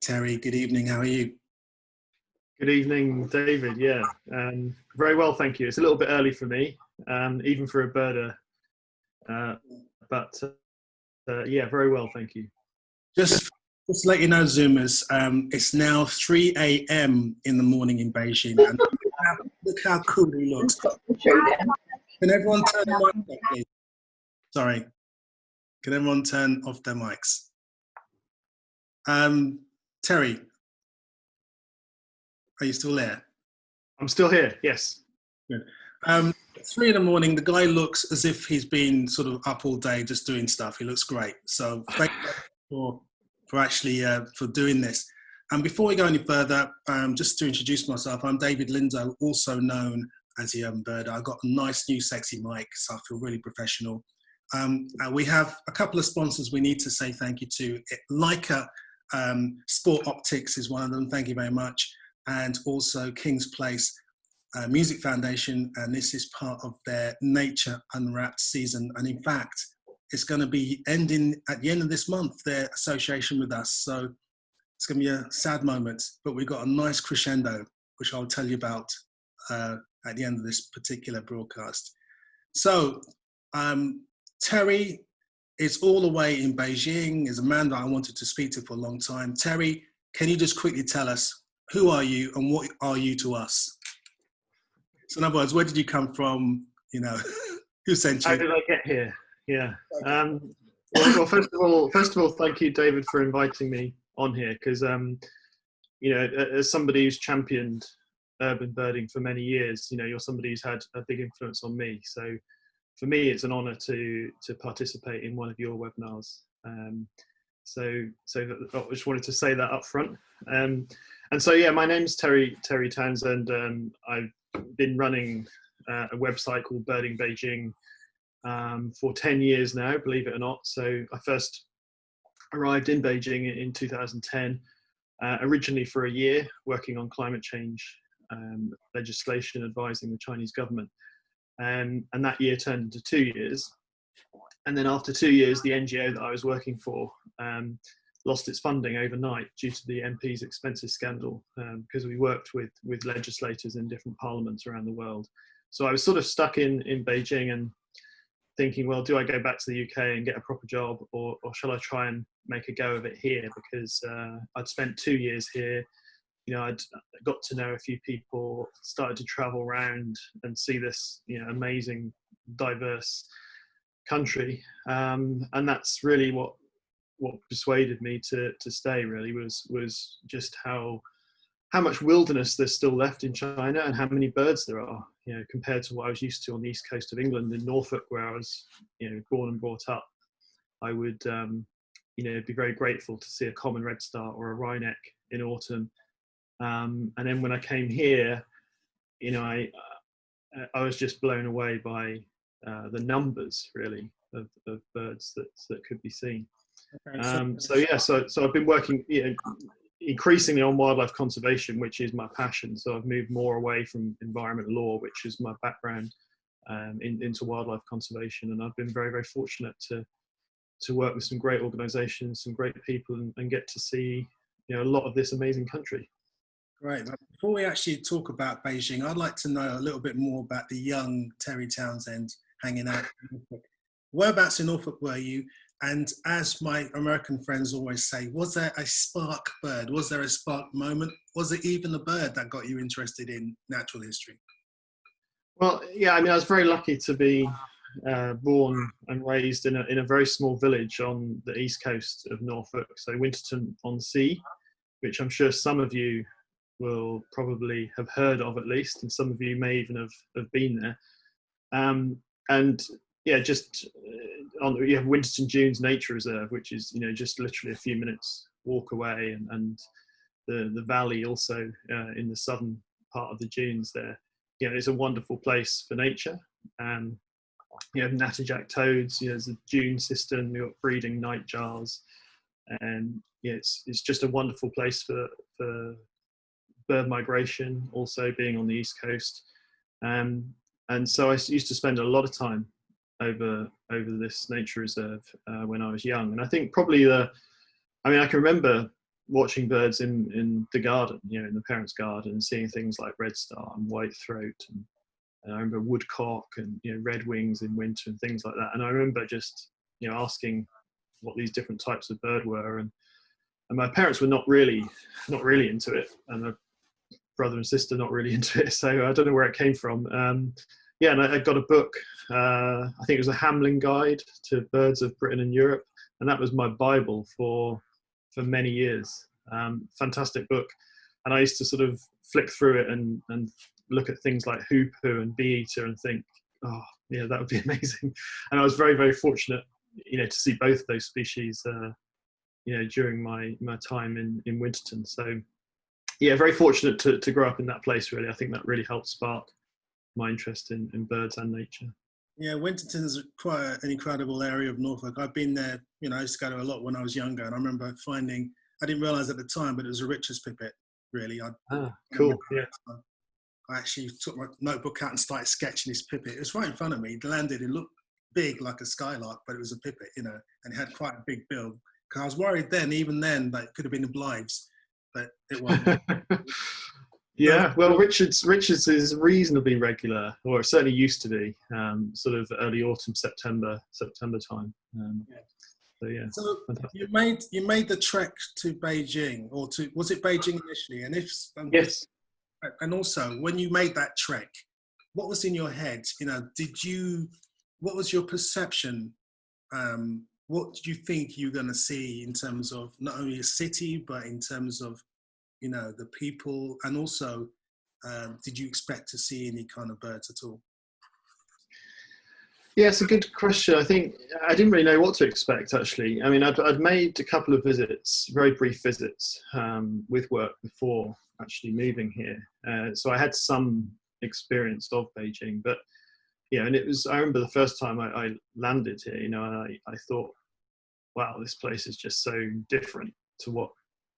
Terry, good evening. How are you? Good evening, David. Yeah, very well, thank you. It's a little bit early for me, even for a birder, but yeah, very well, thank you. Just to let you know, Zoomers, it's now 3 a.m. in the morning in Beijing, and look how cool he looks. Can everyone turn their mics off, please? Sorry. Can everyone turn off their mics? Terry, are you still there? I'm still here, yes. Good. 3 in the morning, the guy looks as if he's been sort of up all day just doing stuff. He looks great. So thank you for actually for doing this. And before we go any further, just to introduce myself, I'm David Lindo, also known as the Urban Birder. I've got a nice new sexy mic, so I feel really professional. We have a couple of sponsors we need to say thank you to. Leica Sport Optics is one of them, thank you very much. And also King's Place Music Foundation, and this is part of their Nature Unwrapped season. And in fact, it's going to be ending at the end of this month, their association with us. So it's going to be a sad moment, but we've got a nice crescendo, which I'll tell you about at the end of this particular broadcast. So Terry is all the way in Beijing, is a man that I wanted to speak to for a long time. Terry, can you just quickly tell us, who are you and what are you to us? So in other words, where did you come from? You know, who sent you? How did I get here? Yeah. Well, first of all, thank you, David, for inviting me on here, because you know, as somebody who's championed urban birding for many years, you know, you're somebody who's had a big influence on me. So for me, it's an honour to participate in one of your webinars. So I just wanted to say that up front. And so yeah, my name's Terry Townshend. I've been running a website called Birding Beijing for 10 years now, believe it or not. So I first arrived in Beijing in 2010, originally for a year, working on climate change legislation, advising the Chinese government. And that year turned into 2 years. And then after 2 years, the NGO that I was working for lost its funding overnight due to the MP's expenses scandal, because we worked with legislators in different parliaments around the world. So I was sort of stuck in Beijing and thinking, well, do I go back to the UK and get a proper job, or shall I try and make a go of it here? Because I'd spent 2 years here. You know, I'd got to know a few people, started to travel around and see this, you know, amazing, diverse country, and that's really what persuaded me to stay. Really was just how much wilderness there's still left in China, and how many birds there are, you know, compared to what I was used to on the east coast of England in Norfolk, where I was, you know, born and brought up. I would, you know, be very grateful to see a common redstart or a wryneck in autumn. And then when I came here, you know, I was just blown away by the numbers, really, of birds that could be seen. So yeah, so I've been working, you know, increasingly on wildlife conservation, which is my passion. So I've moved more away from environmental law, which is my background, into wildlife conservation. And I've been very, very fortunate to work with some great organisations, some great people, and get to see, you know, a lot of this amazing country. Great. Before we actually talk about Beijing, I'd like to know a little bit more about the young Terry Townshend hanging out in Norfolk. Whereabouts in Norfolk were you? And as my American friends always say, was there a spark bird? Was there a spark moment? Was it even a bird that got you interested in natural history? Well, yeah, I mean, I was very lucky to be born and raised in a very small village on the east coast of Norfolk, so Winterton-on-Sea, which I'm sure some of you will probably have heard of at least, and some of you may even have been there. And yeah, just you have Winterton Dunes Nature Reserve, which is, you know, just literally a few minutes walk away, and the valley also in the southern part of the dunes there. You know, it's a wonderful place for nature. You have natterjack toads. You know, there's a dune system. You've got breeding nightjars, and yeah, it's just a wonderful place for bird migration. Also, being on the east coast, and so I used to spend a lot of time over this nature reserve when I was young. And I think probably I can remember watching birds in the garden, in the parents' garden, and seeing things like red star and white throat, and I remember woodcock and red wings in winter and things like that. And I remember just asking what these different types of bird were, and my parents were not really into it, and my brother and sister not really into it. So I don't know where it came from. And I got a book. I think it was a Hamlin Guide to Birds of Britain and Europe, and that was my Bible for many years. Fantastic book, and I used to sort of flick through it and look at things like hoopoe and bee-eater and think, oh yeah, that would be amazing. And I was very, very fortunate, to see both those species, during my time in Winterton. So yeah, very fortunate to grow up in that place, really. I think that really helped spark my interest in birds and nature. Yeah, Winterton is quite an incredible area of Norfolk. I've been there, I used to go to a lot when I was younger, and I remember finding, I didn't realise at the time, but it was a Richard's pipit, really. Cool, yeah. I actually took my notebook out and started sketching this pipit. It was right in front of me. It landed, it looked big like a skylark, but it was a pipit, and it had quite a big bill. Because I was worried even then, that it could have been the Blythes, but it wasn't. Yeah, well, Richards is reasonably regular, or it certainly used to be, sort of early autumn, September time. So yeah. So you made the trek to Beijing, was it Beijing initially? And yes. And also, when you made that trek, what was in your head? What was your perception? What did you think you were going to see in terms of not only a city, but in terms of the people, and also, did you expect to see any kind of birds at all? Yeah, it's a good question. I think I didn't really know what to expect, actually. I mean, I'd made a couple of visits, very brief visits, with work before actually moving here. So I had some experience of Beijing, but and I remember the first time I landed here, and I thought, wow, this place is just so different to what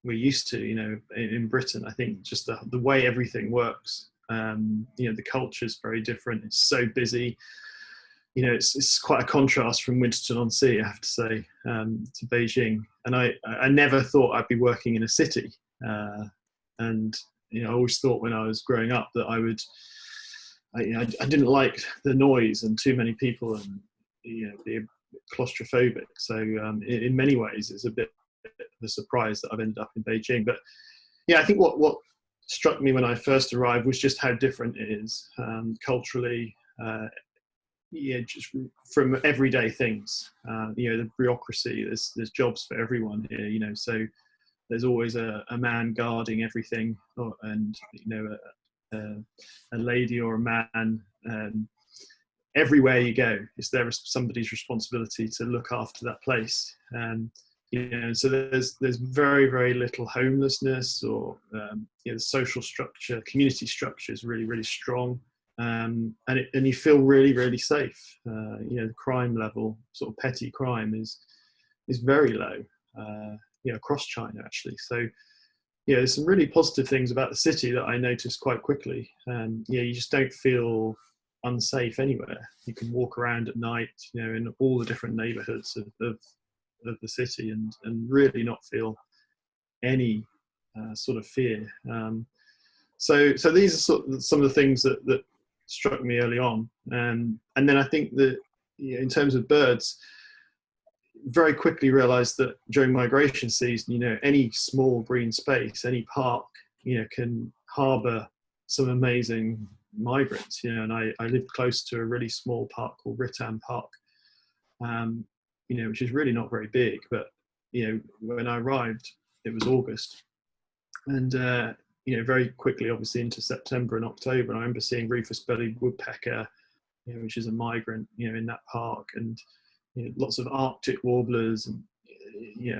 we're used to, in Britain. I think just the way everything works, the culture is very different. It's so busy. It's quite a contrast from Winterton-on-Sea, I have to say, to Beijing. And I never thought I'd be working in a city. And I always thought when I was growing up that I didn't like the noise and too many people, and be claustrophobic. So in many ways, it's a bit of a surprise that I've ended up in Beijing. But yeah, I think what struck me when I first arrived was just how different it is culturally. Just from everyday things. The bureaucracy. There's jobs for everyone here. So there's always a man guarding everything, and a lady or a man. Everywhere you go, is there somebody's responsibility to look after that place. So there's very, very little homelessness, or the social structure, community structure is really, really strong. And you feel really, really safe. The crime level, sort of petty crime, is very low. Across China, actually. So there's some really positive things about the city that I noticed quite quickly. You just don't feel unsafe anywhere. You can walk around at night, in all the different neighbourhoods of the city, and really not feel any sort of fear. So these are some of the things that struck me early on, and then I think that in terms of birds, very quickly realised that during migration season, any small green space, any park, can harbour some amazing migrants. And I lived close to a really small park called Ritam Park, which is really not very big, but when I arrived, it was August, and very quickly, obviously, into September and October, and I remember seeing rufous-bellied woodpecker, which is a migrant, in that park, and lots of Arctic warblers and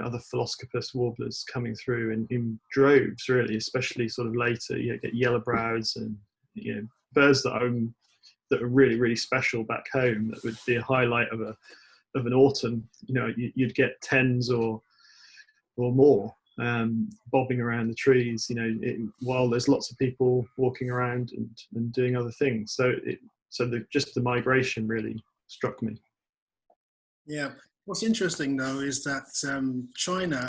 other Philoscopus warblers coming through in droves, really, especially sort of later. You get yellow-broweds and birds that are really, really special back home. That would be a highlight of an autumn. You'd get tens or more bobbing around the trees, while there's lots of people walking around and doing other things. So the migration really struck me. Yeah. What's interesting though is that China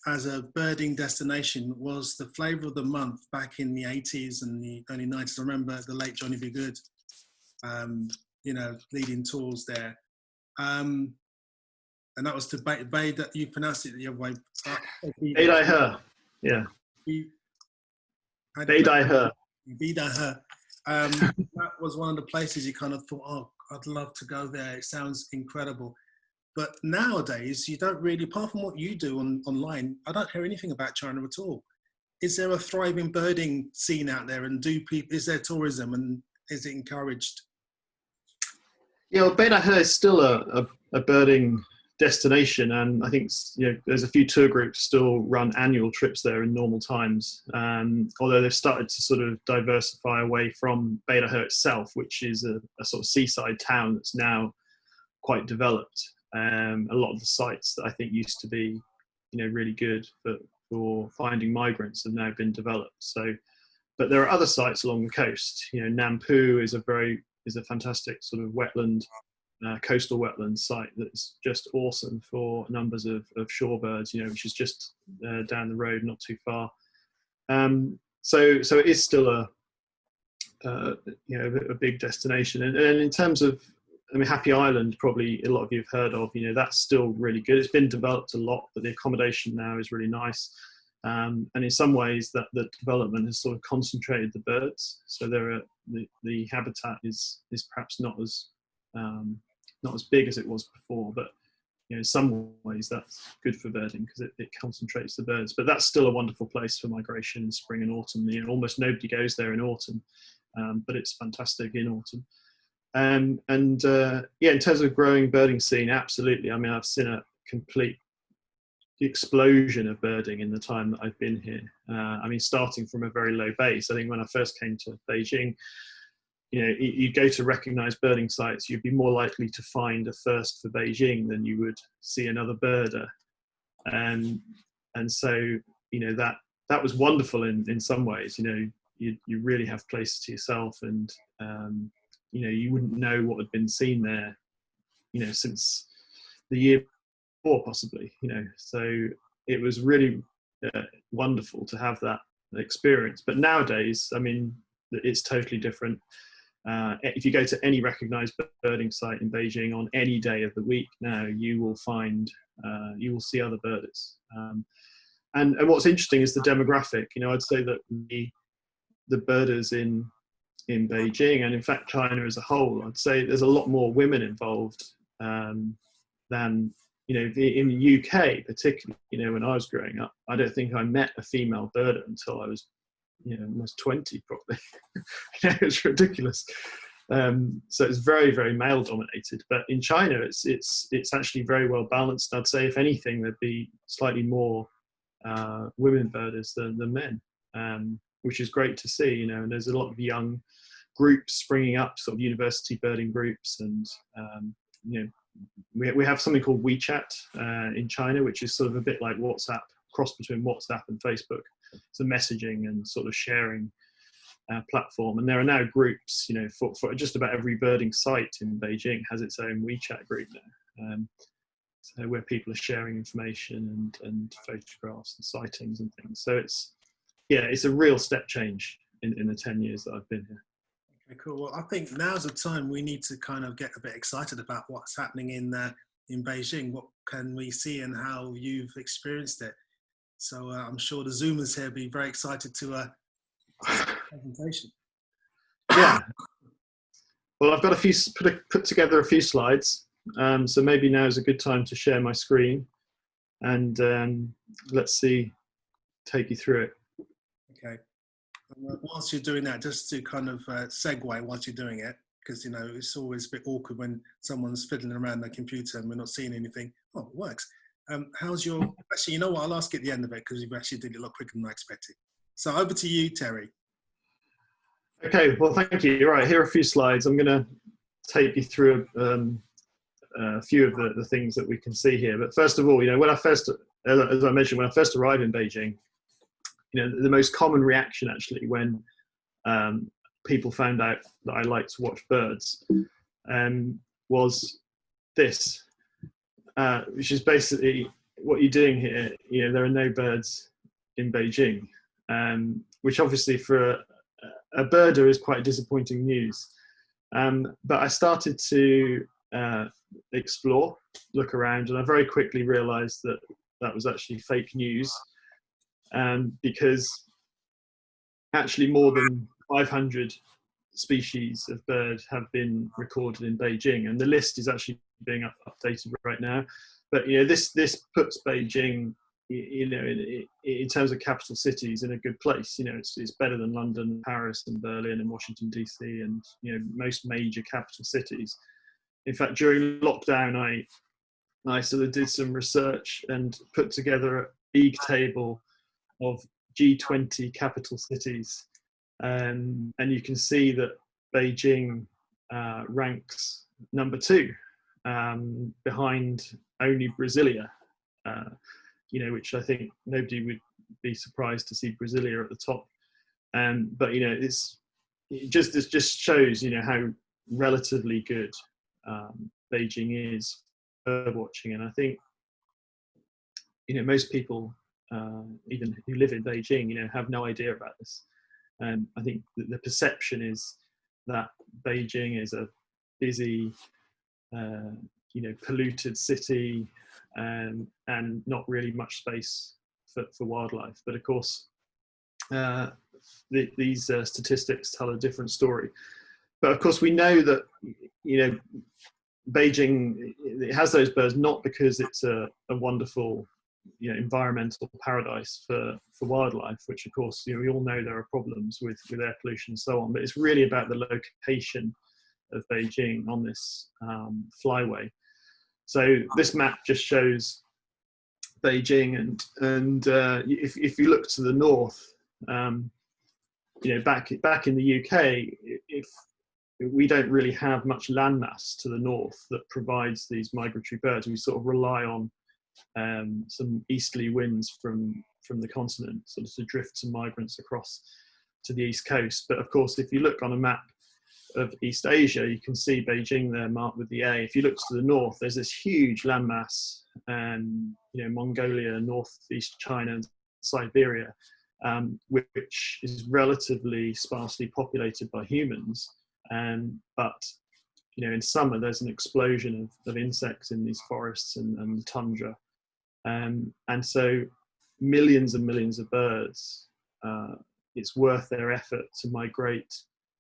as a birding destination was the flavour of the month back in the 80s and the early 90s. I remember the late Johnny B. Good, leading tours there. And that was to Bay, that you pronounced it the other way. Beidai yeah. Beidai Beidai. That was one of the places you kind of thought, oh, I'd love to go there. It sounds incredible. But nowadays, you don't really, apart from what you do online, I don't hear anything about China at all. Is there a thriving birding scene out there, and is there tourism, and is it encouraged? Yeah, well, Beidai is still a birding destination, and I think there's a few tour groups still run annual trips there in normal times. Although they've started to sort of diversify away from Beidai itself, which is a sort of seaside town that's now quite developed. A lot of the sites that I think used to be, really good for finding migrants have now been developed. So, but there are other sites along the coast. Nampu is a fantastic sort of wetland, coastal wetland site that's just awesome for numbers of shorebirds. Which is just down the road, not too far. So it is still a big destination. And in terms of, Happy Island, probably a lot of you have heard of, that's still really good. It's been developed a lot, but the accommodation now is really nice. And in some ways that the development has sort of concentrated the birds. So the habitat is perhaps not as big as it was before, but in some ways that's good for birding because it concentrates the birds. But that's still a wonderful place for migration in spring and autumn. Almost nobody goes there in autumn, but it's fantastic in autumn. In terms of growing birding scene, absolutely. I've seen a complete explosion of birding in the time that I've been here. Starting from a very low base. I think when I first came to Beijing, you'd go to recognized birding sites, you'd be more likely to find a first for Beijing than you would see another birder. And so, that was wonderful in some ways. You really have places to yourself, and you wouldn't know what had been seen there, since the year before, possibly. So it was really wonderful to have that experience. But nowadays, it's totally different. If you go to any recognized birding site in Beijing on any day of the week now, you will see other birders. And what's interesting is the demographic. I'd say that the birders in Beijing, and in fact China as a whole, I'd say there's a lot more women involved than in the UK, particularly. When I was growing up, I don't think I met a female birder until I was almost 20 probably. It's ridiculous. So it's very, very male dominated, but in China it's actually very well balanced. I'd say if anything there'd be slightly more women birders than men, which is great to see. And there's a lot of young groups springing up, sort of university birding groups, and we have something called WeChat in China, which is sort of a bit like WhatsApp, cross between WhatsApp and Facebook. It's a messaging and sort of sharing platform, and there are now groups, for just about every birding site in Beijing has its own WeChat group now, so where people are sharing information and photographs and sightings and things. So it's a real step change in the 10 years that I've been here. Okay, cool. Well, I think now's the time we need to kind of get a bit excited about what's happening in Beijing. What can we see and how you've experienced it? So I'm sure the Zoomers here will be very excited to presentation. Yeah. Well, I've got put together a few slides. So maybe now is a good time to share my screen, and let's take you through it. Okay. Whilst you're doing that, just to kind of segue whilst you're doing it, because it's always a bit awkward when someone's fiddling around their computer and we're not seeing anything. Oh, it works. How's your? Actually, you know what? I'll ask at the end of it because you've actually did it a lot quicker than I expected. So over to you, Terry. Okay. Well, thank you. Right, here are a few slides. I'm going to take you through a few of the things that we can see here. But first of all, when I first, as I mentioned, when I first arrived in Beijing, the most common reaction actually when people found out that I like to watch birds was this, which is basically what you're doing here, there are no birds in Beijing, which obviously for a birder is quite disappointing news. But I started to explore, look around, and I very quickly realized that that was actually fake news, because actually more than 500 species of bird have been recorded in Beijing, and the list is actually being updated right now. But this puts Beijing, in terms of capital cities, in a good place. It's better than London, Paris, and Berlin, and Washington DC, and most major capital cities. In fact, during lockdown, I sort of did some research and put together a league table of G20 capital cities, and you can see that Beijing ranks number 2, behind only Brasilia, which I think nobody would be surprised to see Brasilia at the top. But it just shows how relatively good Beijing is bird watching. And I think most people, even who live in Beijing, have no idea about this. I think the perception is that Beijing is a busy, polluted city, and not really much space for wildlife. But of course, these statistics tell a different story. But of course, we know that Beijing, it has those birds not because it's a wonderful environmental paradise for wildlife, which of course we all know there are problems with air pollution and so on, but it's really about the location of Beijing on this flyway. So this map just shows Beijing, and if you look to the north, back in the UK, if we don't really have much landmass to the north that provides these migratory birds, we sort of rely on some easterly winds from the continent, sort of to drift some migrants across to the east coast. But of course, if you look on a map of East Asia, you can see Beijing there marked with the A. If you look to the north, there's this huge landmass, Mongolia, northeast China, and Siberia, which is relatively sparsely populated by humans. But in summer, there's an explosion of insects in these forests and tundra. And so millions and millions of birds, it's worth their effort to migrate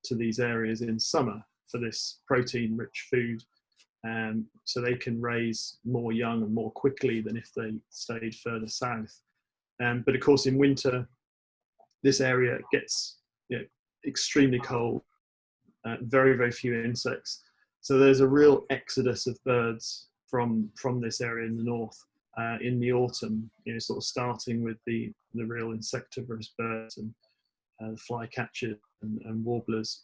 to these areas in summer for this protein-rich food, so they can raise more young and more quickly than if they stayed further south. But of course, in winter, this area gets extremely cold, very, very few insects. So there's a real exodus of birds from this area in the north in the autumn, sort of starting with the real insectivorous birds and the flycatchers and warblers,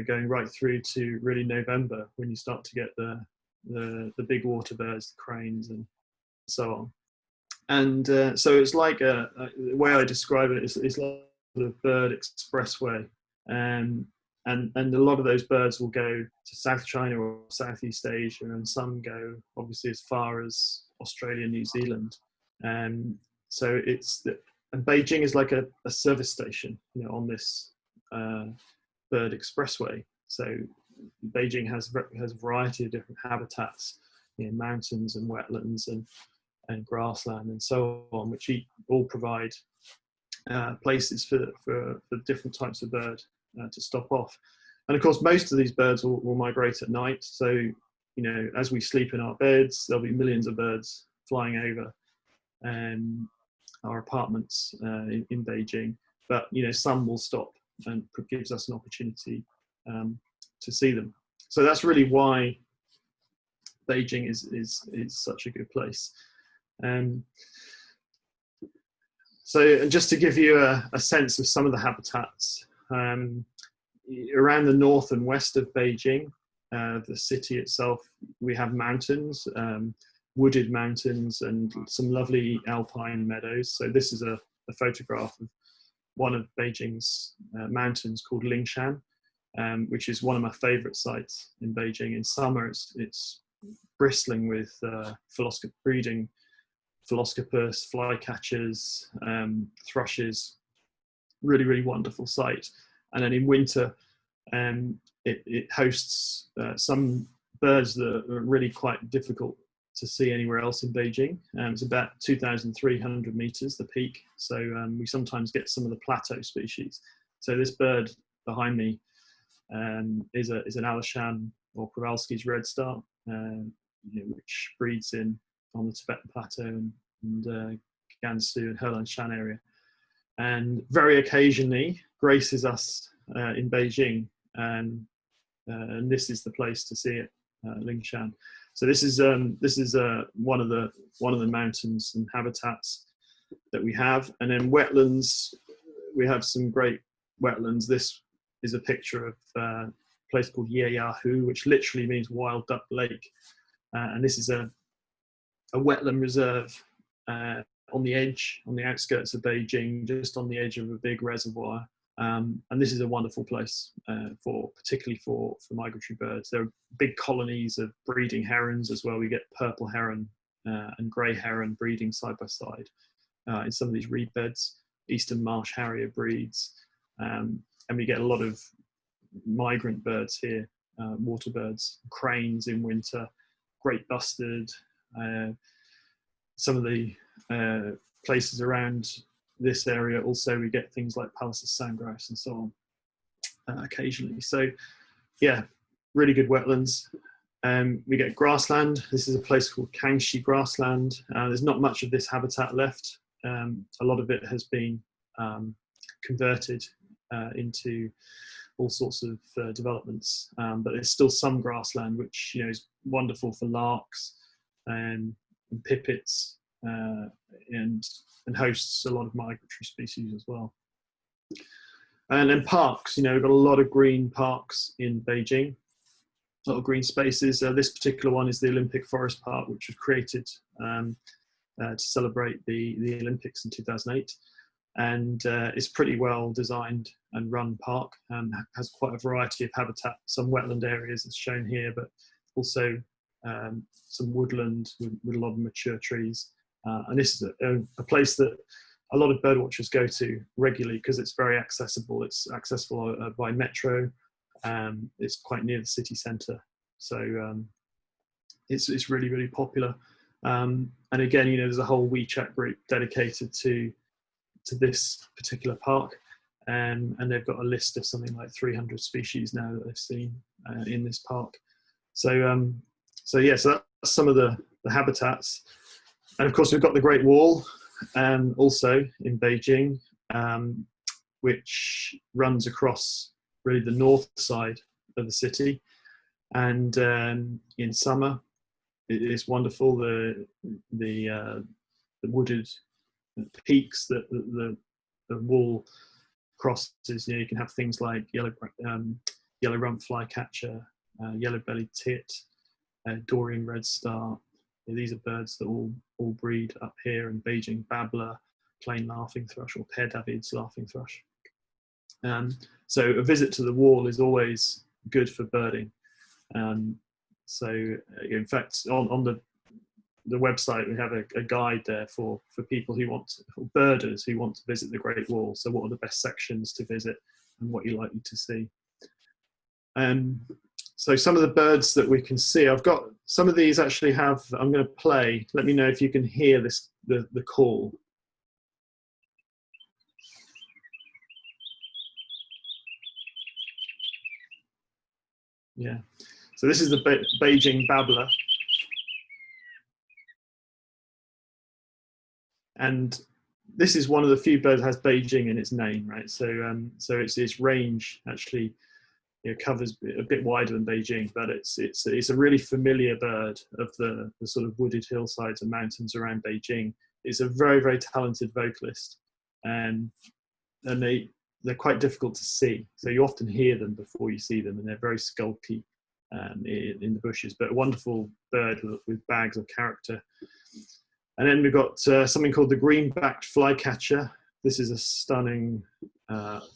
going right through to really November, when you start to get the big water birds, the cranes, and so on. And so it's like the way I describe it is like a bird expressway. And a lot of those birds will go to South China or Southeast Asia, and some go obviously as far as Australia, New Zealand. So and Beijing is like a service station, on this bird expressway. So Beijing has a variety of different habitats, mountains and wetlands and grassland and so on, which all provide places for different types of bird to stop off. And of course, most of these birds will migrate at night. So, as we sleep in our beds, there'll be millions of birds flying over our apartments in Beijing. But, some will stop, and gives us an opportunity to see them. So that's really why Beijing is such a good place. So just to give you a sense of some of the habitats, around the north and west of Beijing, the city itself, we have mountains, wooded mountains, and some lovely alpine meadows. So this is a photograph of one of Beijing's mountains called Lingshan, which is one of my favorite sites in Beijing. In summer, it's bristling with phylloxera breeding Philoscopus, flycatchers, thrushes. Really, really wonderful sight. And then in winter, it hosts some birds that are really quite difficult to see anywhere else in Beijing. It's about 2,300 meters, the peak. So we sometimes get some of the plateau species. So this bird behind me is an Alishan or Kowalski's red star, which breeds on the Tibetan Plateau and Gansu and Helan-Shan area. And very occasionally graces us in Beijing, and this is the place to see it, Lingshan. So this is one of the mountains and habitats that we have. And then wetlands, we have some great wetlands. This is a picture of a place called Yeyahu, which literally means wild duck lake. And this is a wetland reserve on the outskirts of Beijing, just on the edge of a big reservoir. And this is a wonderful place particularly for migratory birds. There are big colonies of breeding herons as well. We get purple heron and grey heron breeding side by side in some of these reed beds. Eastern marsh harrier breeds, and we get a lot of migrant birds here, water birds, cranes in winter, great bustard. Some of the places around this area also we get things like Pallas sandgrouse and so on occasionally. So yeah, really good wetlands. We get grassland. This is a place called Kangxi grassland. There's not much of this habitat left. A lot of it has been converted into all sorts of developments, but there's still some grassland which is wonderful for larks and pipits, and hosts a lot of migratory species as well. And then parks, we've got a lot of green parks in Beijing, a lot of green spaces. This particular one is the Olympic Forest Park, which was created to celebrate the Olympics in 2008. And it's pretty well designed and run park, and has quite a variety of habitat, some wetland areas as shown here, but also some woodland with a lot of mature trees. And this is a place that a lot of birdwatchers go to regularly because it's very accessible. It's accessible by metro. It's quite near the city centre, so it's really, really popular. And again, there's a whole WeChat group dedicated to this particular park, and they've got a list of something like 300 species now that they've seen in this park. So yeah, so that's some of the habitats. And of course, we've got the Great Wall, also in Beijing, which runs across really the north side of the city. And in summer, it is wonderful. The wooded peaks that the wall crosses. You can have things like yellow-rumped Flycatcher, yellow-bellied tit, Dorian red star. These are birds that all breed up here in Beijing. Babbler, plain laughing thrush, or Per David's laughing thrush. So a visit to the wall is always good for birding. So in fact, on the website, we have a guide there for people for birders who want to visit the Great Wall. So what are the best sections to visit and what you're likely to see. So some of the birds that we can see, I've got some of these actually I'm going to play. Let me know if you can hear the call. Yeah. So this is the Beijing babbler. And this is one of the few birds that has Beijing in its name, right? So its range actually covers a bit wider than Beijing, but it's a really familiar bird of the sort of wooded hillsides and mountains around Beijing. It's a very, very talented vocalist, and they're quite difficult to see. So you often hear them before you see them, and they're very skulky in the bushes, but a wonderful bird with bags of character. And then we've got something called the green-backed flycatcher. This is a stunning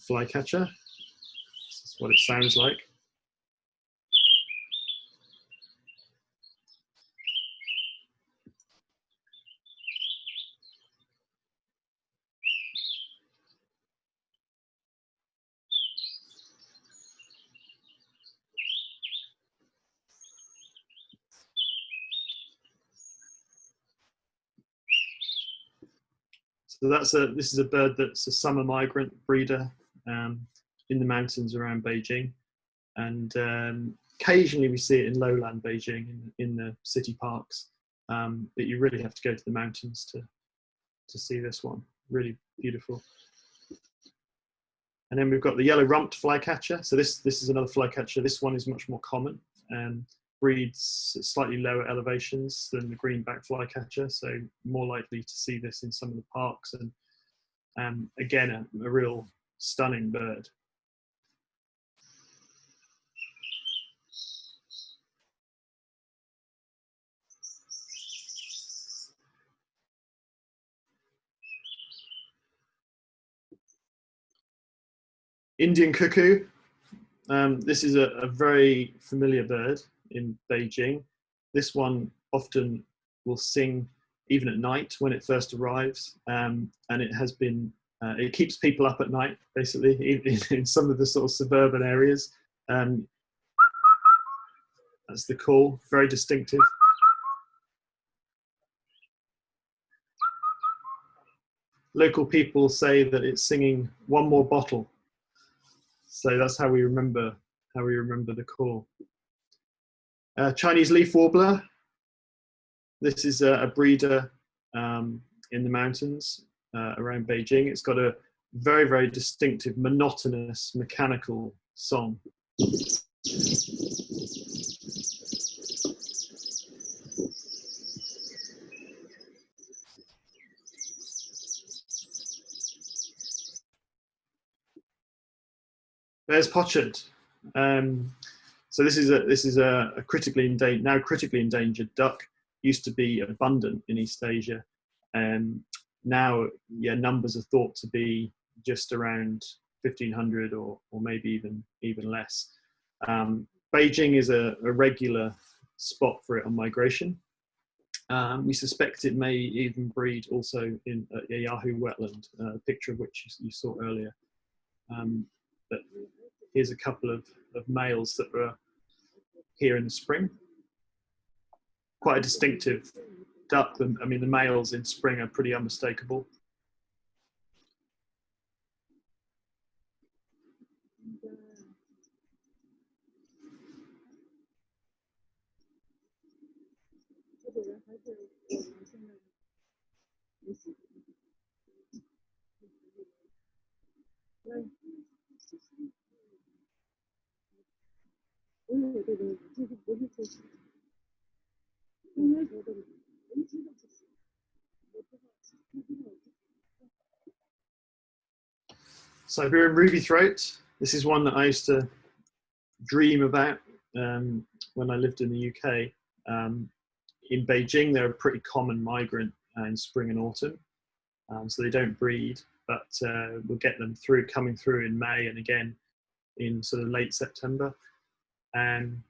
flycatcher. This is what it sounds like. So this is a bird that's a summer migrant breeder in the mountains around Beijing, and occasionally we see it in lowland Beijing in the city parks, but you really have to go to the mountains to see this one. Really beautiful. And then we've got the yellow-rumped flycatcher. So this is another flycatcher. This one is much more common. Breeds at slightly lower elevations than the greenback flycatcher, so more likely to see this in some of the parks. And again, a real stunning bird. Indian cuckoo. This is a very familiar bird in Beijing. This one often will sing even at night when it first arrives, and it has been, it keeps people up at night, basically, in some of the sort of suburban areas. That's the call, very distinctive. Local people say that it's singing "one more bottle," so that's how we remember the call. Chinese leaf warbler. This is a breeder in the mountains around Beijing. It's got a very, very distinctive, monotonous, mechanical song. There's pochard. So this is a critically endangered duck. Used to be abundant in East Asia, and now numbers are thought to be just around 1,500 or maybe even less. Beijing is a regular spot for it on migration. We suspect it may even breed also in a Yahoo wetland, a picture of which you saw earlier. But here's a couple of males that were here in the spring. Quite a distinctive duck. I mean, the males in spring are pretty unmistakable. Siberian ruby throat. This is one that I used to dream about when I lived in the UK. In Beijing, they're a pretty common migrant in spring and autumn, so they don't breed, but we'll get them coming through in May and again in sort of late September. And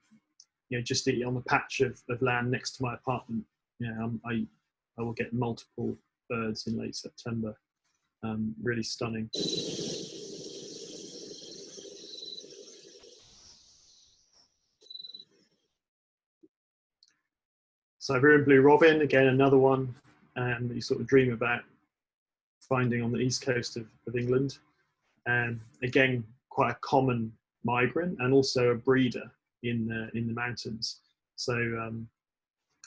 just on the patch of land next to my apartment, I will get multiple birds in late September. Really stunning. Siberian blue robin, again another one that you sort of dream about finding on the east coast of England. Again, quite a common migrant and also a breeder in the mountains. So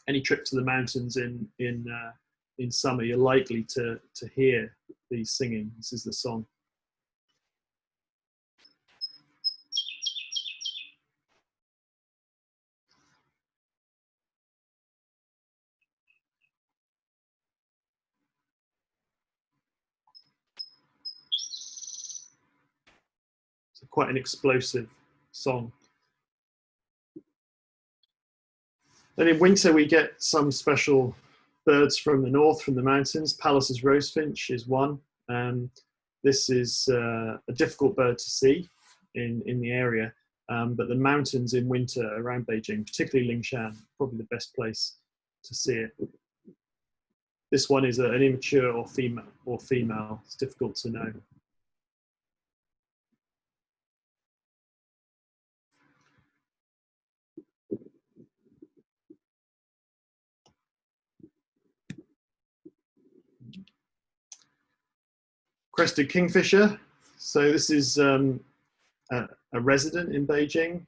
any trip to the mountains in summer, you're likely to hear these singing. This is the song. So quite an explosive song. Then in winter, we get some special birds from the north, from the mountains. Pallas's rosefinch is one. This is a difficult bird to see in the area, but the mountains in winter around Beijing, particularly Lingshan, probably the best place to see it. This one is an immature or female. It's difficult to know. Crested Kingfisher. So this is a resident in Beijing.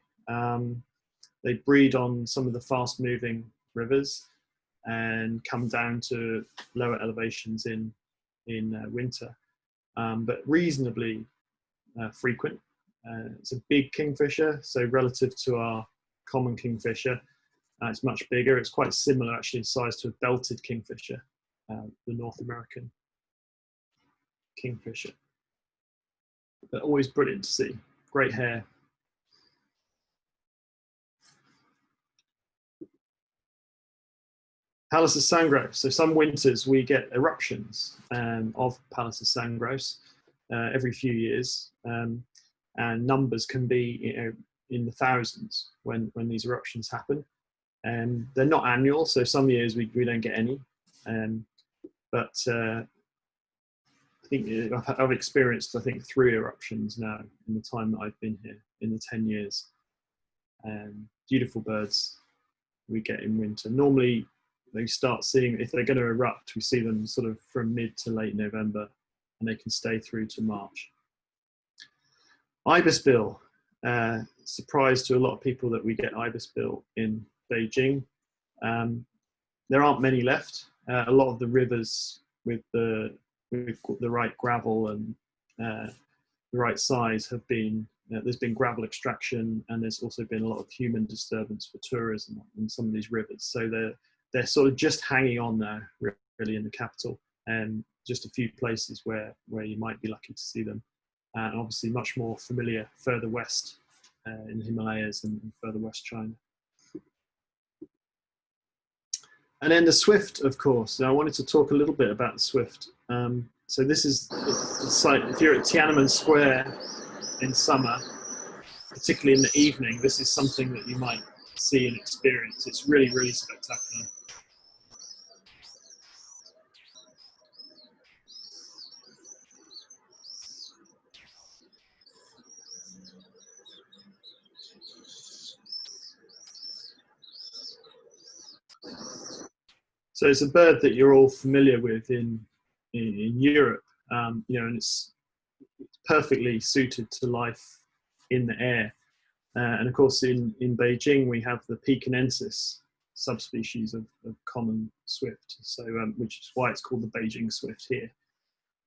They breed on some of the fast-moving rivers and come down to lower elevations in winter, but reasonably frequent. It's a big kingfisher, so relative to our common kingfisher, it's much bigger. It's quite similar actually in size to a belted kingfisher, the North American kingfisher. But always brilliant to see. Great hair. Pallas sangros. So some winters we get eruptions of Pallas sangros every few years, and numbers can be in the thousands when these eruptions happen. And they're not annual, so some years we don't get any. But I think I've experienced 3 eruptions now in the time that I've been here, in the 10 years. Beautiful birds we get in winter. Normally they start seeing, if they're going to erupt, we see them sort of from mid to late November, and they can stay through to March. Ibisbill. Surprise to a lot of people that we get ibisbill in Beijing. There aren't many left. A lot of the rivers with the right gravel and the right size have been, there's been gravel extraction, and there's also been a lot of human disturbance for tourism in some of these rivers. So they're sort of just hanging on now, really, in the capital, and just a few places where you might be lucky to see them. And obviously much more familiar further west in the Himalayas and further west China. And then the swift, of course. Now, I wanted to talk a little bit about the swift. So this is the site, if you're at Tiananmen Square in summer, particularly in the evening, this is something that you might see and experience. It's really, really spectacular. So it's a bird that you're all familiar with in Europe, and it's perfectly suited to life in the air. And of course, in Beijing, we have the Pekinensis subspecies of common swift, so which is why it's called the Beijing Swift here.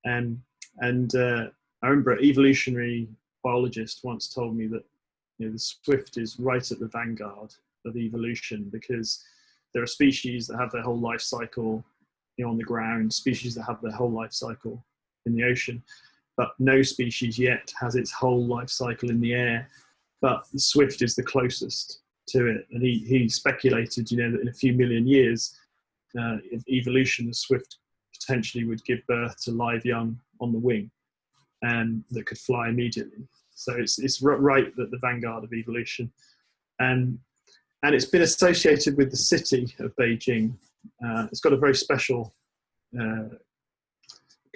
And I remember an evolutionary biologist once told me that the swift is right at the vanguard of evolution, because there are species that have their whole life cycle on the ground, species that have their whole life cycle in the ocean, but no species yet has its whole life cycle in the air. But the swift is the closest to it. And he speculated, that in a few million years, in evolution, the swift potentially would give birth to live young on the wing, and that could fly immediately. So it's right at the vanguard of evolution. And it's been associated with the city of Beijing. It's got a very special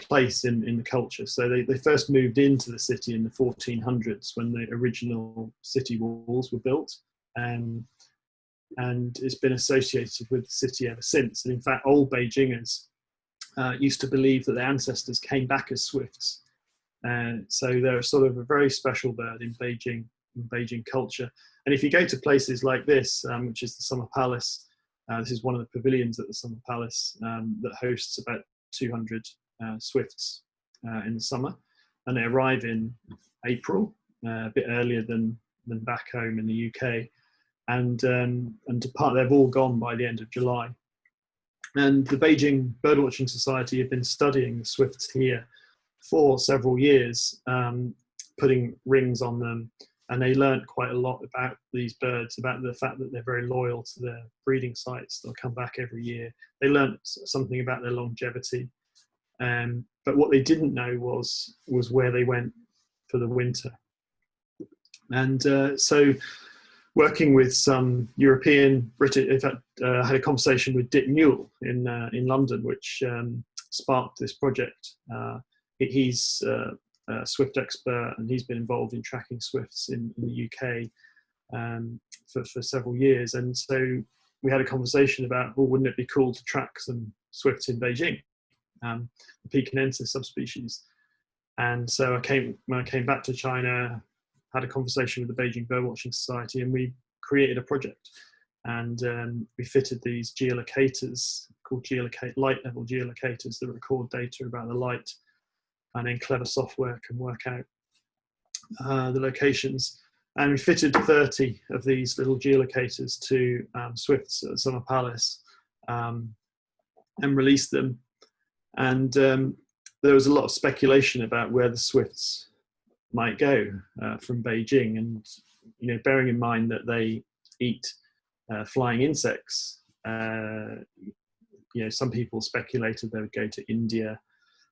place in the culture. So they first moved into the city in the 1400s when the original city walls were built. And it's been associated with the city ever since. And in fact, old Beijingers used to believe that their ancestors came back as swifts. So they're sort of a very special bird in Beijing culture. And if you go to places like this, which is the Summer Palace, this is one of the pavilions at the Summer Palace that hosts about 200 swifts in the summer, and they arrive in April, a bit earlier than back home in the UK, and depart. They've all gone by the end of July. And the Beijing Birdwatching Society have been studying the swifts here for several years, putting rings on them. And they learned quite a lot about these birds, about the fact that they're very loyal to their breeding sites. They'll come back every year. They learned something about their longevity. But what they didn't know was where they went for the winter. And so working with some European, British, in fact, I had a conversation with Dick Newell in London, which sparked this project. He's a swift expert, and he's been involved in tracking swifts in the UK for several years. And so we had a conversation about, well, wouldn't it be cool to track some swifts in Beijing, the Pekinensis subspecies. And so when I came back to China, had a conversation with the Beijing Birdwatching Society, and we created a project. And we fitted these geolocators called light level geolocators that record data about the light, and then clever software can work out the locations. And we fitted 30 of these little geolocators to swifts at summer Pallas, and released them. And there was a lot of speculation about where the swifts might go from Beijing, and bearing in mind that they eat flying insects. Some people speculated they would go to India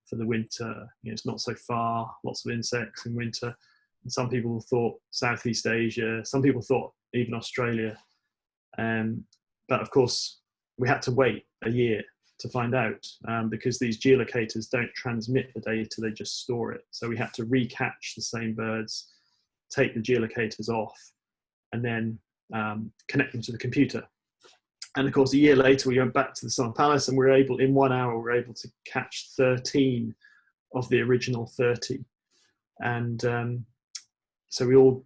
for the winter. It's not so far, lots of insects in winter. And some people thought Southeast Asia, some people thought even Australia. But of course, we had to wait a year to find out, because these geolocators don't transmit the data, they just store it. So we had to recatch the same birds, take the geolocators off, and then connect them to the computer. And of course, a year later, we went back to the summer Pallas, and in 1 hour, we were able to catch 13 of the original 30. And so we all,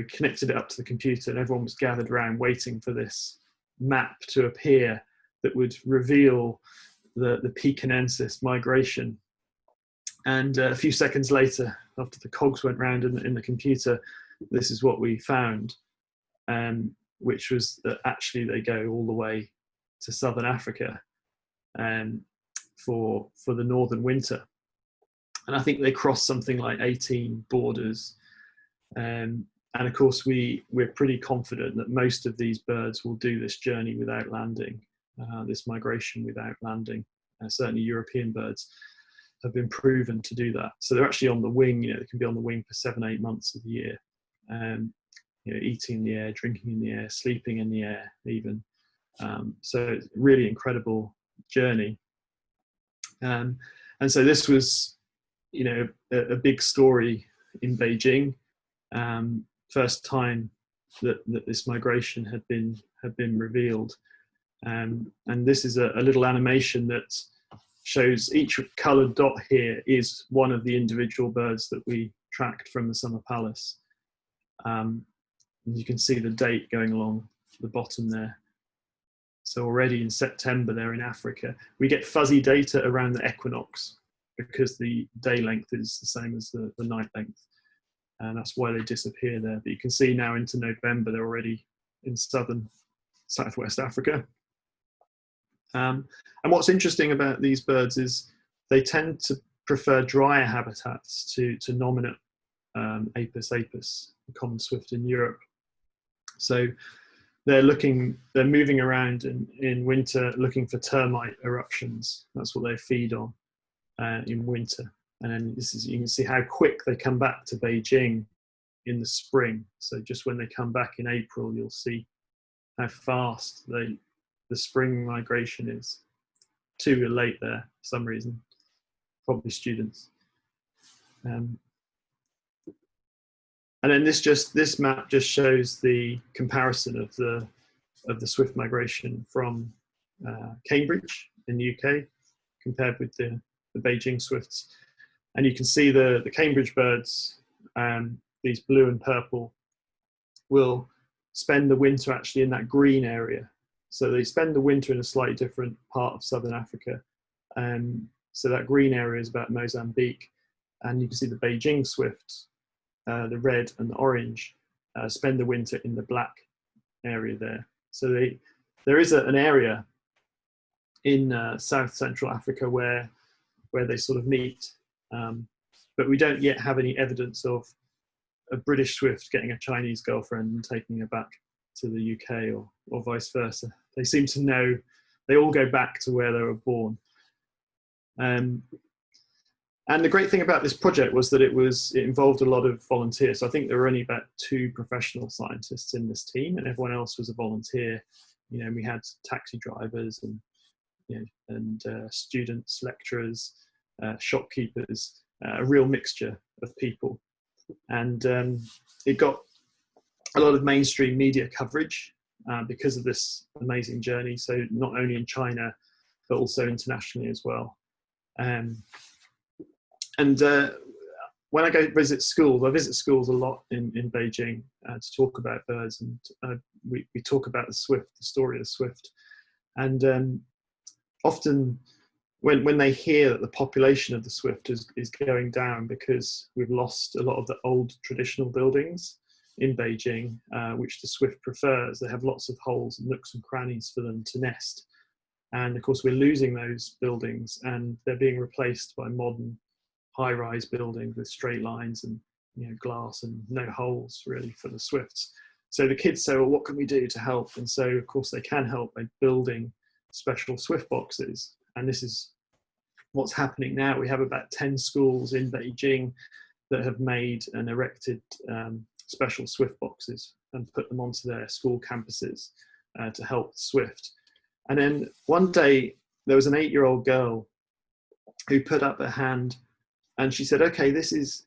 connected it up to the computer, and everyone was gathered around waiting for this map to appear that would reveal the Pekinensis migration. And a few seconds later, after the cogs went round in the computer, this is what we found, which was that actually they go all the way to southern Africa for the northern winter. And I think they cross something like 18 borders. And of course, we're pretty confident that most of these birds will do this journey without landing, this migration without landing. Certainly European birds have been proven to do that. So they're actually on the wing, they can be on the wing for 7-8 months of the year. Eating in the air, drinking in the air, sleeping in the air even. So it's a really incredible journey. And so this was, a big story in Beijing. First time that this migration had been revealed. And this is a little animation that shows each coloured dot here is one of the individual birds that we tracked from the summer Pallas. You can see the date going along the bottom there. So already in September, they're in Africa. We get fuzzy data around the equinox because the day length is the same as the night length. And that's why they disappear there. But you can see now into November, they're already in southwest Africa. And what's interesting about these birds is they tend to prefer drier habitats to nominate Apis apis, the common swift in Europe. So they're moving around in winter looking for termite eruptions. That's what they feed on in winter. And then you can see how quick they come back to Beijing in the spring. So just when they come back in April, you'll see how fast the spring migration is. Two are late there for some reason, probably students. And then this map just shows the comparison of the swift migration from Cambridge in the UK compared with the Beijing swifts. And you can see the Cambridge birds, these blue and purple, will spend the winter actually in that green area. So they spend the winter in a slightly different part of southern Africa. So that green area is about Mozambique. And you can see the Beijing swift, the red and the orange, spend the winter in the black area there. So there is an area in South Central Africa where they sort of meet, but we don't yet have any evidence of a British swift getting a Chinese girlfriend and taking her back to the UK or vice versa. They seem to know, they all go back to where they were born. And the great thing about this project was that it involved a lot of volunteers. So I think there were only about 2 professional scientists in this team, and everyone else was a volunteer. We had taxi drivers and students, lecturers, shopkeepers, a real mixture of people. And it got a lot of mainstream media coverage because of this amazing journey. So not only in China, but also internationally as well. And when I go visit schools, I visit schools a lot in Beijing to talk about birds, and we talk about the swift, the story of the swift. And often when they hear that the population of the swift is going down because we've lost a lot of the old traditional buildings in Beijing, which the swift prefers, they have lots of holes and nooks and crannies for them to nest. And of course, we're losing those buildings, and they're being replaced by modern high-rise buildings with straight lines and glass and no holes really for the swifts. So the kids say, well, what can we do to help? And so of course they can help by building special swift boxes. And this is what's happening now. We have about 10 schools in Beijing that have made and erected special swift boxes and put them onto their school campuses to help the swift. And then one day there was an 8-year-old girl who put up her hand and she said, okay, this is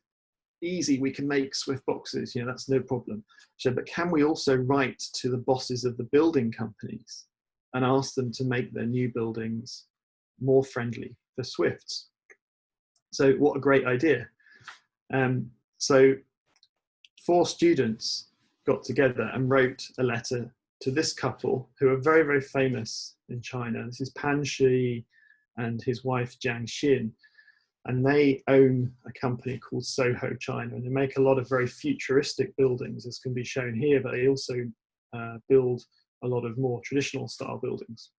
easy. We can make swift boxes. That's no problem. She said, but can we also write to the bosses of the building companies and ask them to make their new buildings more friendly for swifts? So what a great idea. So 4 students got together and wrote a letter to this couple who are very, very famous in China. This is Pan Shiyi and his wife Jiang Xin. And they own a company called Soho China, and they make a lot of very futuristic buildings, as can be shown here, but they also build a lot of more traditional style buildings.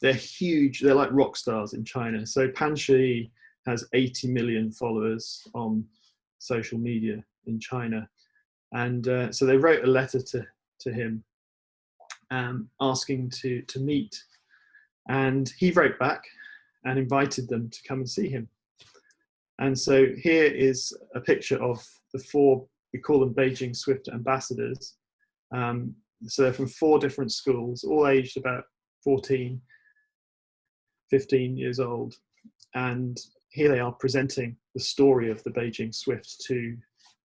They're huge, they're like rock stars in China. So Pan Shiyi has 80 million followers on social media in China. And so they wrote a letter to him asking to meet. And he wrote back and invited them to come and see him. And so here is a picture of the 4, we call them Beijing Swift ambassadors. So they're from 4 different schools, all aged about 14, 15 years old. And here they are presenting the story of the Beijing Swift to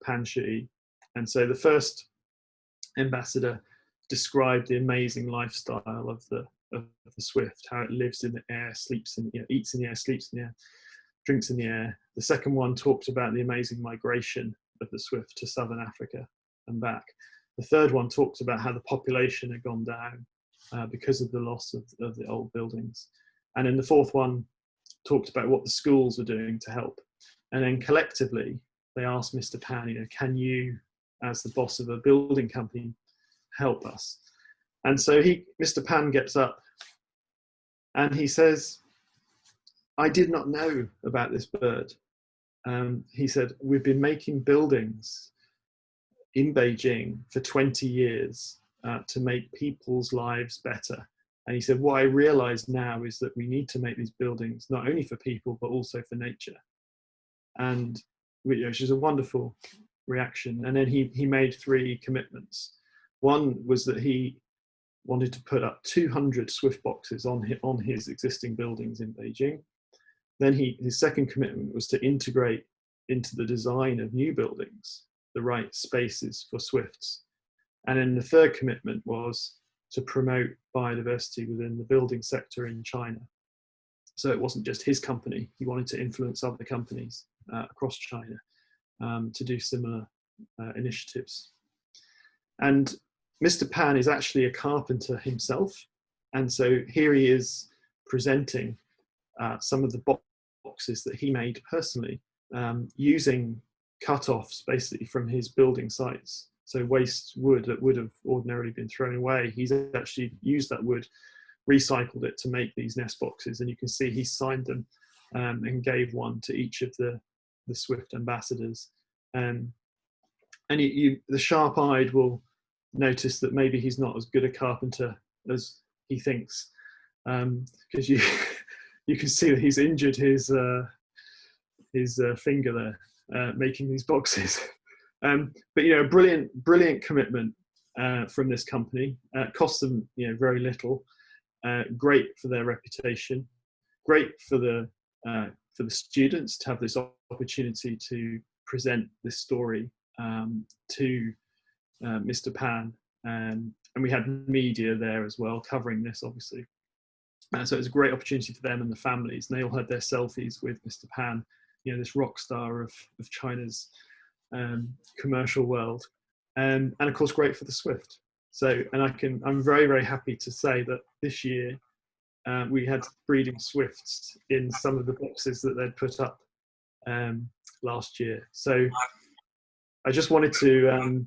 Pan Shiyi. And so the first ambassador described the amazing lifestyle of the swift, how it lives in the air, sleeps in the air, eats in the air, sleeps in the air, drinks in the air. The second one talked about the amazing migration of the swift to southern Africa and back. The third one talked about how the population had gone down because of the loss of the old buildings. And then the fourth one talked about what the schools were doing to help. And then collectively, they asked Mr. Pan, can you, as the boss of a building company, help us? And so Mr. Pan gets up and he says, I did not know about this bird. He said, we've been making buildings in Beijing for 20 years to make people's lives better. And he said, what I realize now is that we need to make these buildings not only for people, but also for nature. And which is a wonderful reaction. And then he made 3 commitments. One was that he wanted to put up 200 swift boxes on his existing buildings in Beijing. Then his second commitment was to integrate into the design of new buildings the right spaces for swifts. And then the third commitment was to promote biodiversity within the building sector in China. So it wasn't just his company. He wanted to influence other companies across China to do similar initiatives. And Mr. Pan is actually a carpenter himself. And so here he is presenting some of the boxes that he made personally using cut-offs basically from his building sites. So waste wood that would have ordinarily been thrown away, he's actually used that wood, recycled it to make these nest boxes. And you can see he signed them and gave one to each of the Swift ambassadors. And the sharp-eyed will notice that maybe he's not as good a carpenter as he thinks, because you can see that he's injured his finger there making these boxes. But a brilliant commitment from this company. Costs them very little. Great for their reputation. Great for the students to have this opportunity to present this story to Mr. Pan, and we had media there as well covering this, obviously. So it was a great opportunity for them and the families, and they all had their selfies with Mr. Pan this rock star of China's commercial world, and of course great for the Swift. So, and I'm very, very happy to say that this year we had breeding swifts in some of the boxes that they'd put up last year. So I just wanted to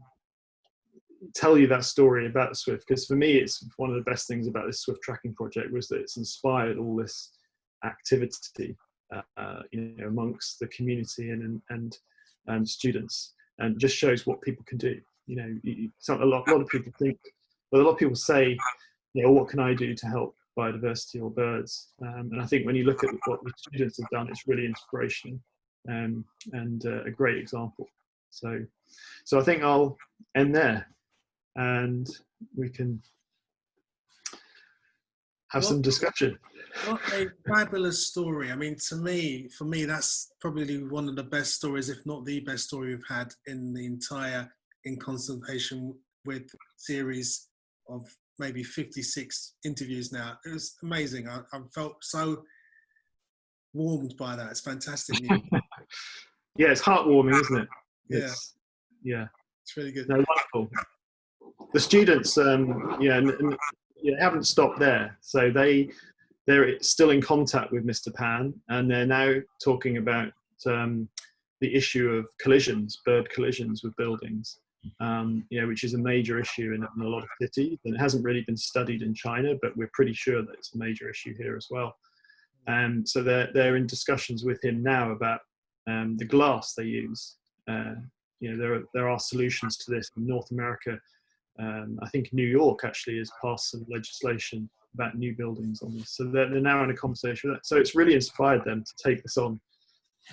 tell you that story about the Swift, because for me it's one of the best things about this Swift tracking project was that it's inspired all this activity amongst the community and students, and just shows what people can do. A lot of people think, well, a lot of people say, what can I do to help biodiversity or birds? And I think when you look at what the students have done, it's really inspirational and a great example. So I think I'll end there, and we can have some discussion. What a fabulous story. I mean, for me, that's probably one of the best stories, if not the best story we've had in the entire In Consultation with series of maybe 56 interviews now. It was amazing. I felt so warmed by that. It's fantastic news. Yeah, it's heartwarming, isn't it? Yeah. It's really good. No, wonderful. The students, haven't stopped there. So they're still in contact with Mr. Pan, and they're now talking about the issue of bird collisions with buildings, which is a major issue in a lot of cities, and it hasn't really been studied in China, but we're pretty sure that it's a major issue here as well. So they're in discussions with him now about the glass they use. There are solutions to this in North America. I think New York actually has passed some legislation about new buildings on this. So they're now in a conversation with that. So it's really inspired them to take this on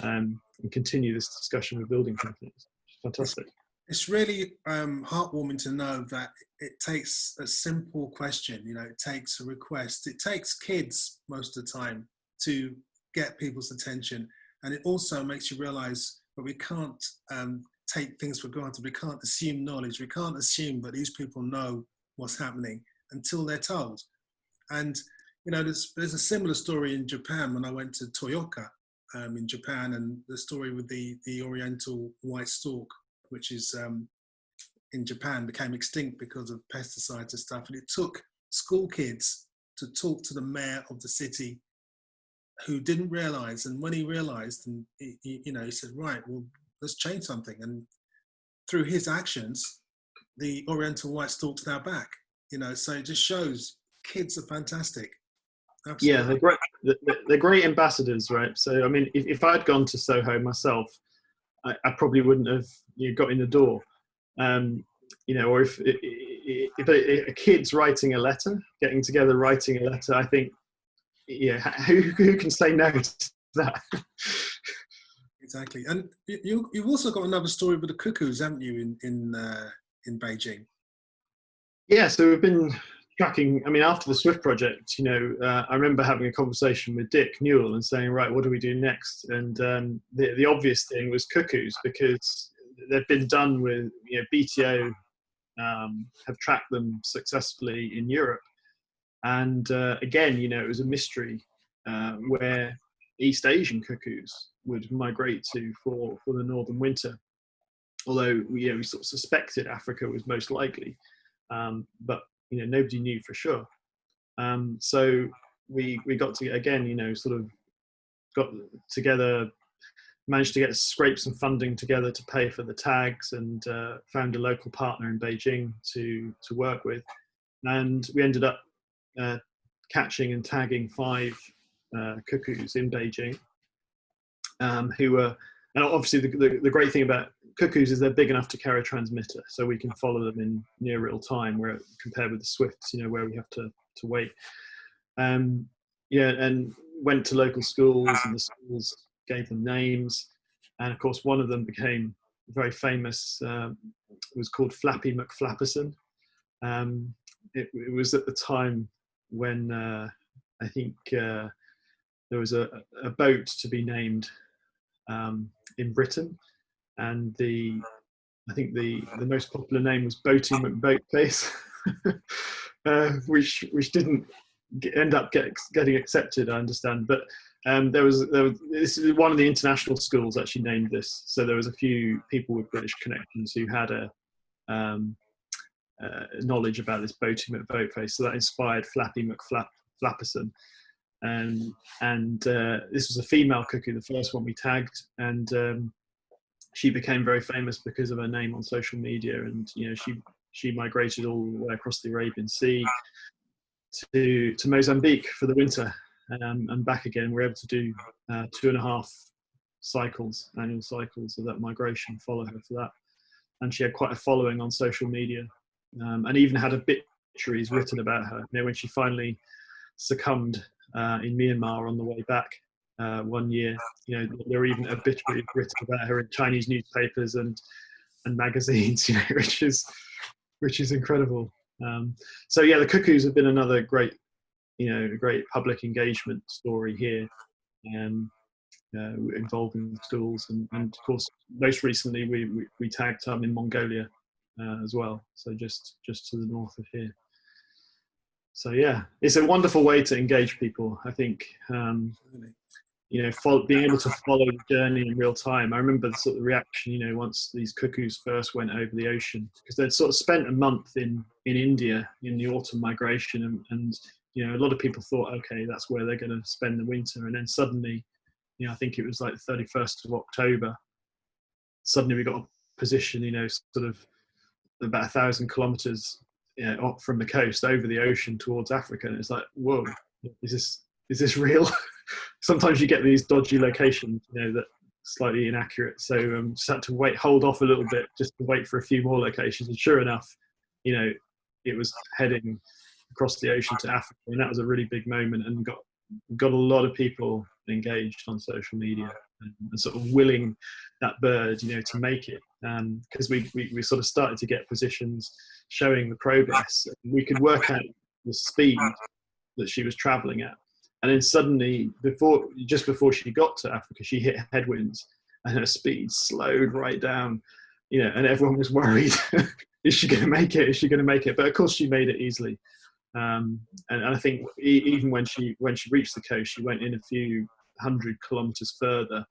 and continue this discussion with building companies. Fantastic. It's really heartwarming to know that it takes a simple question, it takes a request. It takes kids most of the time to get people's attention. And it also makes you realize that we can't take things for granted. We can't assume knowledge. We can't assume that these people know what's happening until they're told. And, there's a similar story in Japan when I went to Toyooka in Japan, and the story with the Oriental white stork, which is in Japan, became extinct because of pesticides and stuff. And it took school kids to talk to the mayor of the city, who didn't realize. And when he realized, and he said, right, well, let's change something. And through his actions, the Oriental white stork's now back. So it just shows kids are fantastic. Absolutely. Yeah, they're great. They're great ambassadors, right? So I mean, if I'd gone to Soho myself, I probably wouldn't have got in the door. Or if a kid's writing a letter, getting together writing a letter, I think, who can say no to that? Exactly. And you've also got another story with the cuckoos, haven't you, in Beijing? Yeah, so we've been tracking. I mean, after the Swift project, I remember having a conversation with Dick Newell and saying, right, what do we do next? And the obvious thing was cuckoos, because they've been done with, BTO have tracked them successfully in Europe. And again, it was a mystery where East Asian cuckoos would migrate to for the northern winter. Although we sort of suspected Africa was most likely, but nobody knew for sure. So we got to again, sort of got together, managed to scrape some funding together to pay for the tags, and found a local partner in Beijing to work with, and we ended up catching and tagging 5 cuckoos in Beijing, who were, and obviously the great thing about cuckoos is they're big enough to carry a transmitter, so we can follow them in near real time, where compared with the Swifts, where we have to wait. And went to local schools, and the schools gave them names, and of course one of them became very famous. It was called Flappy McFlapperson. It was at the time when I think there was a boat to be named in Britain, and I think the most popular name was Boaty McBoatface, which didn't end up getting accepted, I understand. But this is one of the international schools actually named this. So there was a few people with British connections who had a knowledge about this boating McBoatface. So that inspired Flappy McFlapperson. And this was a female cuckoo, the first one we tagged, and she became very famous because of her name on social media. And she migrated all the way across the Arabian Sea to Mozambique for the winter, and back again. We're able to do 2.5 annual cycles of that migration, follow her for that. And she had quite a following on social media, and even had obituaries written about her. When she finally succumbed in Myanmar on the way back one year, there were even obituaries written about her in Chinese newspapers and magazines, which is incredible. So yeah, the cuckoos have been another great public engagement story here, involving schools, and of course most recently we tagged some in Mongolia as well, so just to the north of here. So yeah, it's a wonderful way to engage people, I think. Being able to follow the journey in real time. I remember the sort of reaction, once these cuckoos first went over the ocean, because they'd sort of spent a month in India in the autumn migration, and a lot of people thought, okay, that's where they're going to spend the winter. And then suddenly, I think it was like the 31st of October, suddenly we got a position, sort of about 1,000 kilometers from the coast over the ocean towards Africa. And it's like, whoa, is this real? Sometimes you get these dodgy locations, that slightly inaccurate. So just had to hold off a little bit, just to wait for a few more locations. And sure enough, it was heading across the ocean to Africa, and that was a really big moment, and got a lot of people engaged on social media and sort of willing that bird, to make it. Because we sort of started to get positions showing the progress. We could work out the speed that she was traveling at. And then suddenly, just before she got to Africa, she hit headwinds, and her speed slowed right down. And everyone was worried: is she going to make it? Is she going to make it? But of course, she made it easily. And I think even when she reached the coast, she went in a few 100 kilometers further,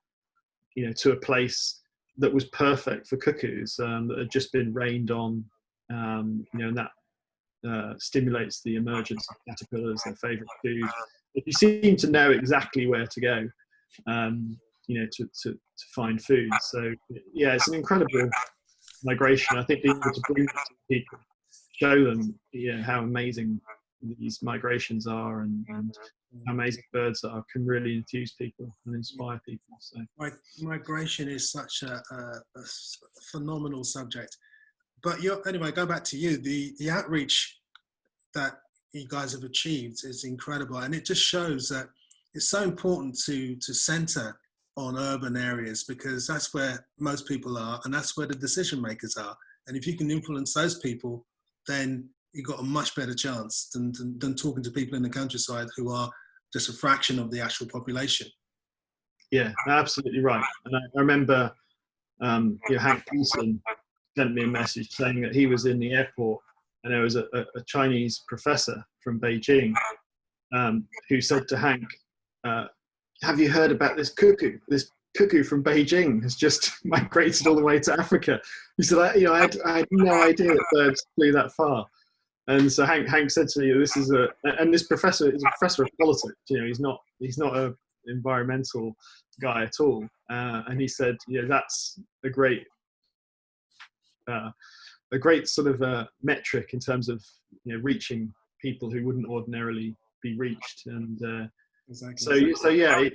to a place that was perfect for cuckoos, that had just been rained on, and that stimulates the emergence of caterpillars, their favorite food. If you seem to know exactly where to go, to find food. So yeah, it's an incredible migration. I think being able to bring that to people, show them how amazing these migrations are, and how amazing birds are, can really enthuse people and inspire people. So migration is such a phenomenal subject. But anyway, go back to you. The outreach that you guys have achieved is incredible, and it just shows that it's so important to center on urban areas, because that's where most people are, and that's where the decision makers are. And if you can influence those people, then you've got a much better chance than talking to people in the countryside who are just a fraction of the actual population. Yeah, absolutely right. And I remember Hank Pearson sent me a message saying that he was in the airport, and there was a Chinese professor from Beijing who said to Hank, have you heard about this cuckoo? This cuckoo from Beijing has just migrated all the way to Africa. He said, I had no idea that birds flew that far. And so Hank said to me, this professor is a professor of politics. He's not an environmental guy at all. And he said, that's a great sort of metric in terms of reaching people who wouldn't ordinarily be reached. And exactly. So yeah,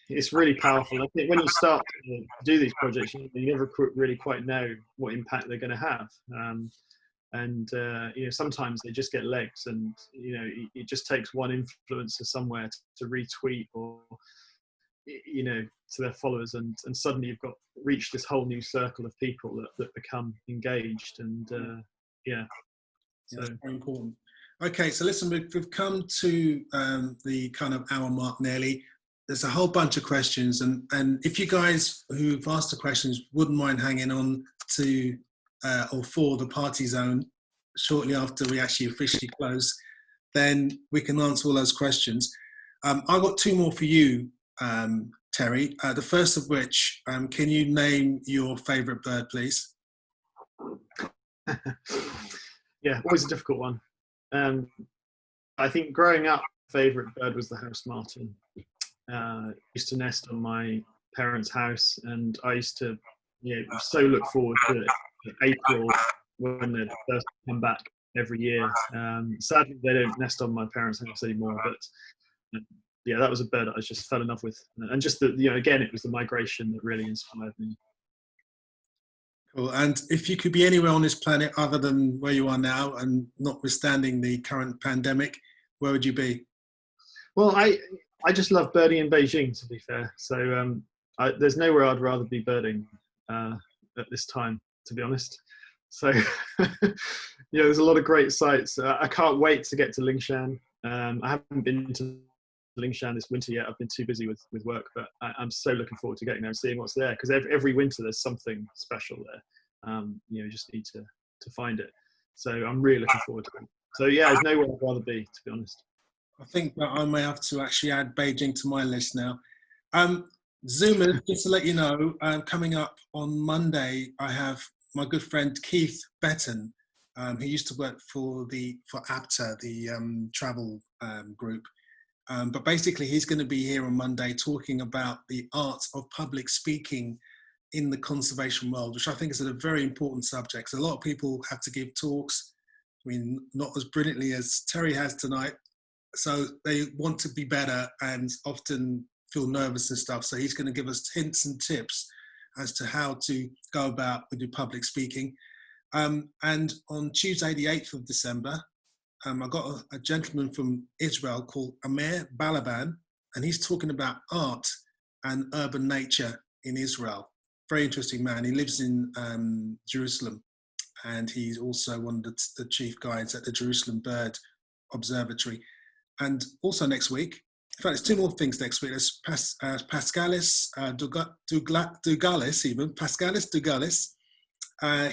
it's really powerful. I think when you start to do these projects, you never really quite know what impact they're going to have. Sometimes they just get legs, and it just takes one influencer somewhere to retweet or to their followers, and suddenly you've got reached this whole new circle of people that become engaged. And so that's very important. Okay, so listen, we've come to the kind of hour mark nearly. There's a whole bunch of questions, and if you guys who've asked the questions wouldn't mind hanging on to or for the party zone shortly after we actually officially close, then we can answer all those questions. I've got two more for you, Terry. The first of which, can you name your favourite bird, please? Yeah, always a difficult one. I think growing up, favourite bird was the house martin. Used to nest on my parents' house, and I used to, so look forward to it. April, when they first come back every year. Sadly, they don't nest on my parents' house anymore, but yeah, that was a bird I just fell in love with, and just again, it was the migration that really inspired me. Cool. And if you could be anywhere on this planet other than where you are now, and notwithstanding the current pandemic, where would you be? Well, I just love birding in Beijing, to be fair. So there's nowhere I'd rather be birding at this time, to be honest. So there's a lot of great sites. I can't wait to get to Lingshan. I haven't been to Lingshan this winter yet. I've been too busy with work, but I'm so looking forward to getting there and seeing what's there, because every winter there's something special there. You just need to find it. So I'm really looking forward to it. So yeah, there's nowhere I'd rather be, to be honest. I think that I may have to actually add Beijing to my list now. Zoomers, just to let you know, coming up on Monday, I have my good friend Keith Betton. He used to work for APTA, the travel group. But basically, he's going to be here on Monday talking about the art of public speaking in the conservation world, which I think is a very important subject. So a lot of people have to give talks. I mean, not as brilliantly as Terry has tonight. So they want to be better and often feel nervous and stuff. So he's going to give us hints and tips as to how to go about with your public speaking. And on Tuesday, the 8th of December, I got a gentleman from Israel called Amir Balaban, and he's talking about art and urban nature in Israel. Very interesting man. He lives in Jerusalem, and he's also one of the chief guides at the Jerusalem Bird Observatory. And also next week, in fact, there's two more things next week. There's Pascalis Dougalis.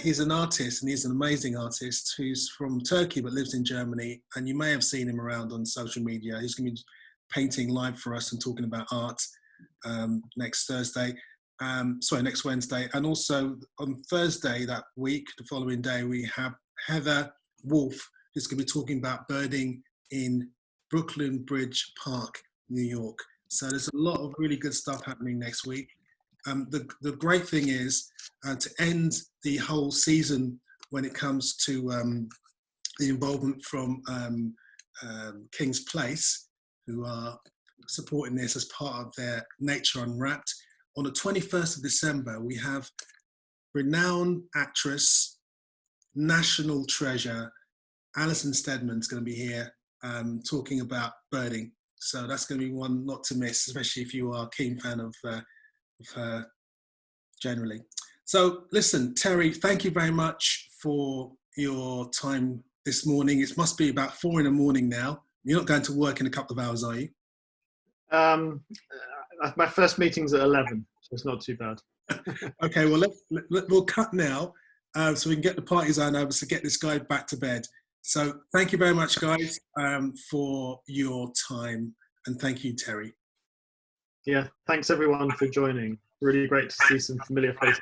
He's an artist, and he's an amazing artist who's from Turkey but lives in Germany, and you may have seen him around on social media. He's going to be painting live for us and talking about art next Wednesday. And also on Thursday that week, the following day, we have Heather Wolf, who's going to be talking about birding in Brooklyn Bridge Park, New York. So there's a lot of really good stuff happening next week. The great thing is to end the whole season when it comes to the involvement from King's Place, who are supporting this as part of their Nature Unwrapped. On the 21st of December, we have renowned actress, national treasure, Alison Steadman's going to be here talking about birding. So that's going to be one not to miss, especially if you are a keen fan of her generally. So listen, Terry, thank you very much for your time this morning. It must be about 4 a.m. now. You're not going to work in a couple of hours, are you? My first meeting's at 11, so it's not too bad. Okay, well, we'll cut now so we can get the party zone over to get this guy back to bed. So thank you very much, guys, for your time. And thank you, Terry. Yeah, thanks everyone for joining. Really great to see some familiar faces.